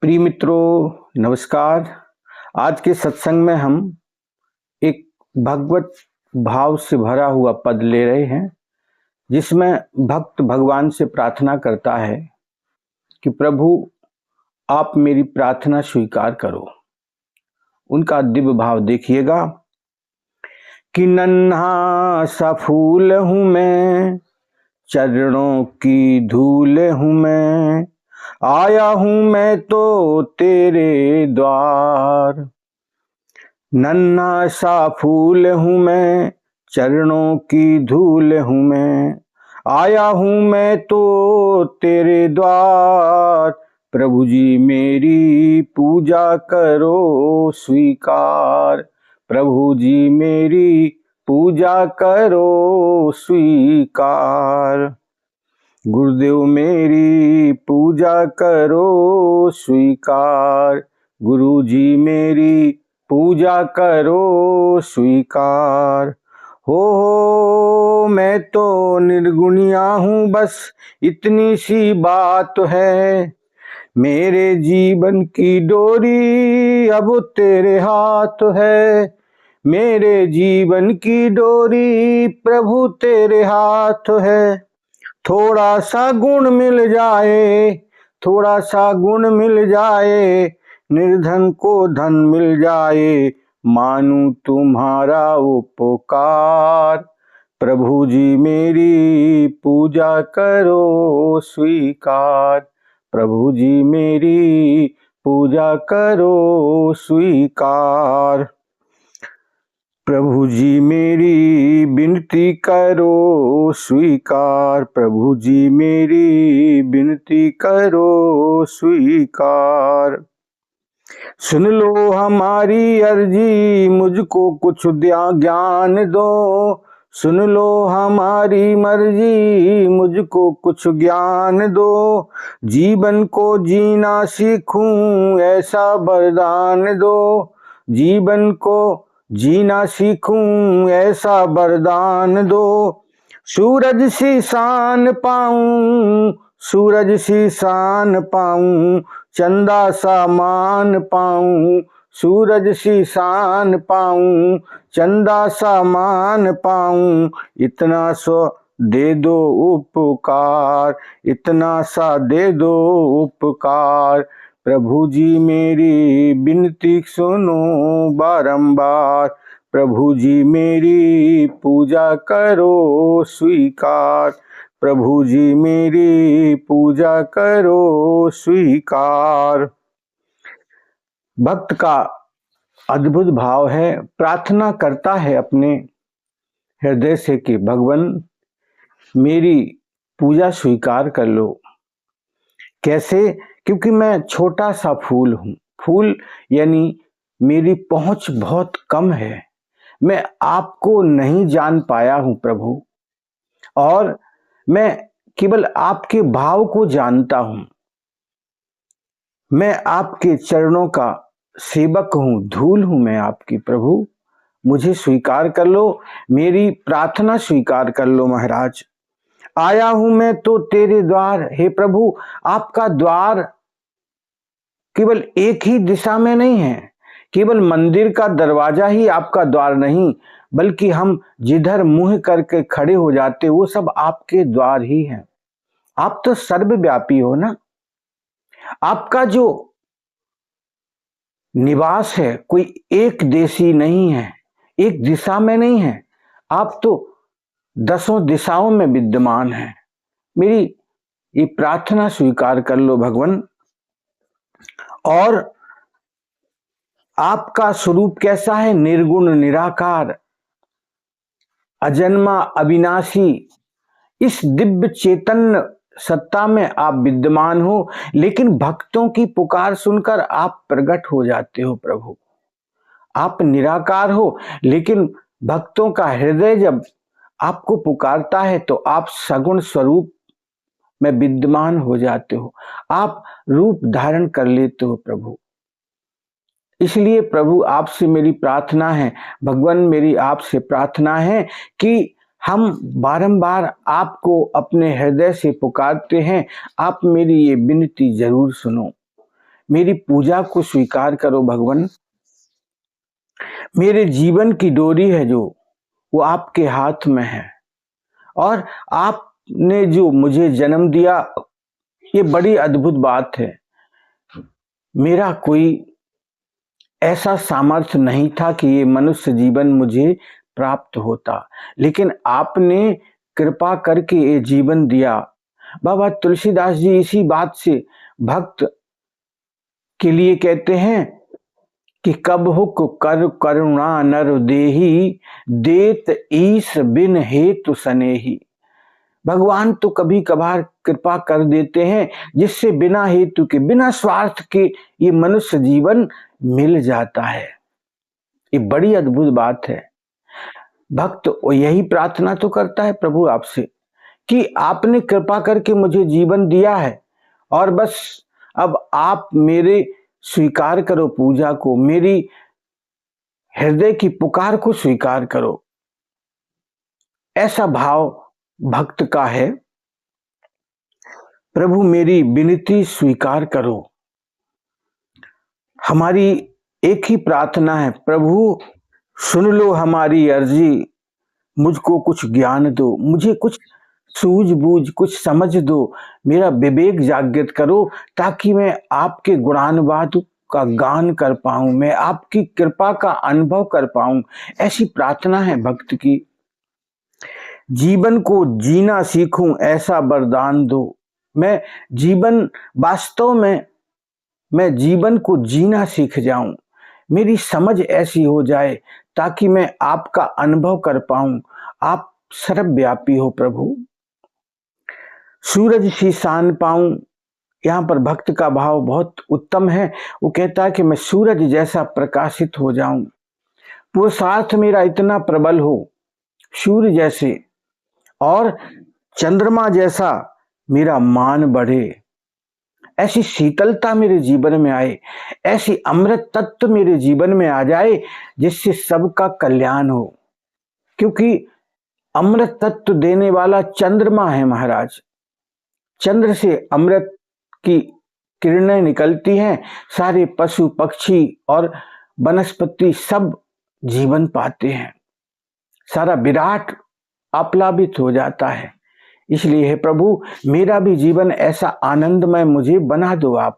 प्रिय मित्रों नमस्कार। आज के सत्संग में हम एक भगवत भाव से भरा हुआ पद ले रहे हैं, जिसमें भक्त भगवान से प्रार्थना करता है कि प्रभु आप मेरी प्रार्थना स्वीकार करो। उनका दिव्य भाव देखिएगा कि नन्हा सा फूल हूँ मैं, चरणों की धूल हूँ मैं, आया हूँ मैं तो तेरे द्वार। नन्हा सा फूल हूँ मैं, चरणों की धूल हूँ मैं, आया हूँ मैं तो तेरे द्वार। प्रभु जी मेरी पूजा करो स्वीकार, प्रभु जी मेरी पूजा करो स्वीकार। गुरुदेव मेरी पूजा करो स्वीकार, गुरु जी मेरी पूजा करो स्वीकार। हो मैं तो निर्गुणिया हूँ, बस इतनी सी बात है। मेरे जीवन की डोरी अब तेरे हाथ है, मेरे जीवन की डोरी प्रभु तेरे हाथ है। थोड़ा सा गुण मिल जाए, थोड़ा सा गुण मिल जाए, निर्धन को धन मिल जाए, मानू तुम्हारा उपकार। प्रभु जी मेरी पूजा करो स्वीकार, प्रभु जी मेरी पूजा करो स्वीकार। प्रभु जी मेरी विनती करो स्वीकार, प्रभु जी मेरी विनती करो स्वीकार। सुन लो हमारी अर्जी, मुझको कुछ ज्ञान दो, सुन लो हमारी मर्जी, मुझको कुछ ज्ञान दो। जीवन को जीना सीखूं ऐसा वरदान दो, जीवन को जीना सीखूं ऐसा वरदान दो। सूरज सी शान पाऊं, सूरज सी शान पाऊं, चंदा सा मान पाऊं, सूरज सी शान पाऊं, चंदा सा मान पाऊं। इतना सो दे दो उपकार, इतना सा दे दो उपकार। प्रभु जी मेरी विनती सुनो बारंबार, प्रभु जी मेरी पूजा करो स्वीकार, प्रभु जी मेरी पूजा करो स्वीकार। भक्त का अद्भुत भाव है, प्रार्थना करता है अपने हृदय से कि भगवान मेरी पूजा स्वीकार कर लो। कैसे? क्योंकि मैं छोटा सा फूल हूं, फूल यानी मेरी पहुंच बहुत कम है, मैं आपको नहीं जान पाया हूं प्रभु, और मैं केवल आपके भाव को जानता हूं। मैं आपके चरणों का सेवक हूं, धूल हूं मैं आपकी। प्रभु मुझे स्वीकार कर लो, मेरी प्रार्थना स्वीकार कर लो महाराज। आया हूं मैं तो तेरे द्वार। हे प्रभु, आपका द्वार केवल एक ही दिशा में नहीं है, केवल मंदिर का दरवाजा ही आपका द्वार नहीं, बल्कि हम जिधर मुंह करके खड़े हो जाते वो सब आपके द्वार ही हैं। आप तो सर्वव्यापी हो ना, आपका जो निवास है कोई एक देशी नहीं है, एक दिशा में नहीं है, आप तो दसों दिशाओं में विद्यमान हैं। मेरी ये प्रार्थना स्वीकार कर लो भगवान। और आपका स्वरूप कैसा है? निर्गुण निराकार, अजन्मा अविनाशी। इस दिव्य चेतन सत्ता में आप विद्यमान हो, लेकिन भक्तों की पुकार सुनकर आप प्रकट हो जाते हो प्रभु। आप निराकार हो, लेकिन भक्तों का हृदय जब आपको पुकारता है तो आप सगुण स्वरूप में विद्यमान हो जाते हो, आप रूप धारण कर लेते हो प्रभु। इसलिए प्रभु आपसे मेरी प्रार्थना है, भगवान मेरी आपसे प्रार्थना है कि हम बारंबार आपको अपने हृदय से पुकारते हैं, आप मेरी ये विनती जरूर सुनो। मेरी पूजा को स्वीकार करो भगवान। मेरे जीवन की डोरी है जो, वो आपके हाथ में है, और आपने जो मुझे जन्म दिया, ये बड़ी अद्भुत बात है। मेरा कोई ऐसा सामर्थ्य नहीं था कि ये मनुष्य जीवन मुझे प्राप्त होता, लेकिन आपने कृपा करके ये जीवन दिया। बाबा तुलसीदास जी इसी बात से भक्त के लिए कहते हैं कि कब हुक कर करुणा नर देही, देत ईस बिन हेतु सनेही। भगवान तो कभी कभार कृपा कर देते हैं जिससे बिना हेतु के, बिना स्वार्थ के ये मनुष्य जीवन मिल जाता है। ये बड़ी अद्भुत बात है। भक्त यही प्रार्थना तो करता है प्रभु आपसे कि आपने कृपा करके मुझे जीवन दिया है, और बस अब आप मेरे स्वीकार करो पूजा को, मेरी हृदय की पुकार को स्वीकार करो। ऐसा भाव भक्त का है। प्रभु मेरी विनती स्वीकार करो। हमारी एक ही प्रार्थना है, प्रभु सुन लो हमारी अर्जी, मुझको कुछ ज्ञान दो, मुझे कुछ सूझबूझ, कुछ समझ दो, मेरा विवेक जागृत करो, ताकि मैं आपके गुणानुवाद का गान कर पाऊं, मैं आपकी कृपा का अनुभव कर पाऊं। ऐसी प्रार्थना है भक्त की। जीवन को जीना सीखूं ऐसा वरदान दो। मैं जीवन, वास्तव में मैं जीवन को जीना सीख जाऊं, मेरी समझ ऐसी हो जाए ताकि मैं आपका अनुभव कर पाऊं। आप सर्वव्यापी हो प्रभु। सूरज सी शान पाऊं। यहाँ पर भक्त का भाव बहुत उत्तम है। वो कहता है कि मैं सूरज जैसा प्रकाशित हो जाऊं, पुरुषार्थ मेरा इतना प्रबल हो, सूर्य जैसे और चंद्रमा जैसा मेरा मान बढ़े, ऐसी शीतलता मेरे जीवन में आए, ऐसी अमृत तत्व मेरे जीवन में आ जाए जिससे सबका कल्याण हो। क्योंकि अमृत तत्व देने वाला चंद्रमा है महाराज। चंद्र से अमृत की किरणें निकलती हैं, सारे पशु पक्षी और वनस्पति सब जीवन पाते हैं, सारा विराट आप्लावित हो जाता है। इसलिए हे प्रभु, मेरा भी जीवन ऐसा आनंदमय मुझे बना दो आप।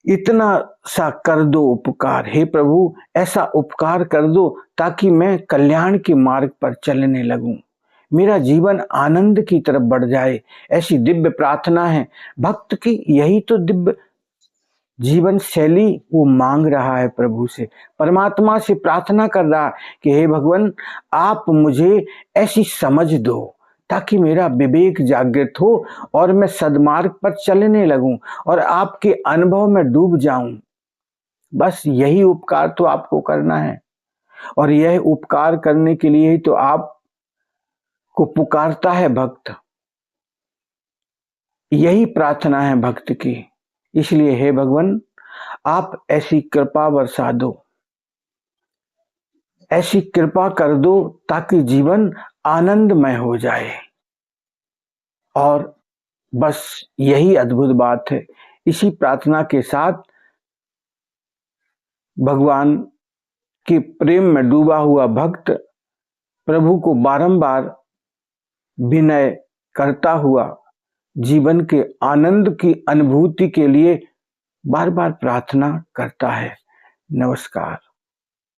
इतना सा कर दो उपकार, हे प्रभु ऐसा उपकार कर दो ताकि मैं कल्याण के मार्ग पर चलने लगूं, मेरा जीवन आनंद की तरफ बढ़ जाए। ऐसी दिव्य प्रार्थना है भक्त की। यही तो दिव्य जीवन शैली वो मांग रहा है प्रभु से, परमात्मा से प्रार्थना कर रहा कि हे भगवान, आप मुझे ऐसी समझ दो ताकि मेरा विवेक जागृत हो और मैं सद्मार्ग पर चलने लगूं और आपके अनुभव में डूब जाऊं। बस यही उपकार तो आपको करना है, और यह उपकार करने के लिए ही तो आप को पुकारता है भक्त। यही प्रार्थना है भक्त की। इसलिए हे भगवान, आप ऐसी कृपा बरसा दो, ऐसी कृपा कर दो ताकि जीवन आनंदमय हो जाए। और बस यही अद्भुत बात है। इसी प्रार्थना के साथ भगवान के प्रेम में डूबा हुआ भक्त प्रभु को बारंबार विनय करता हुआ जीवन के आनंद की अनुभूति के लिए बार बार प्रार्थना करता है। नमस्कार।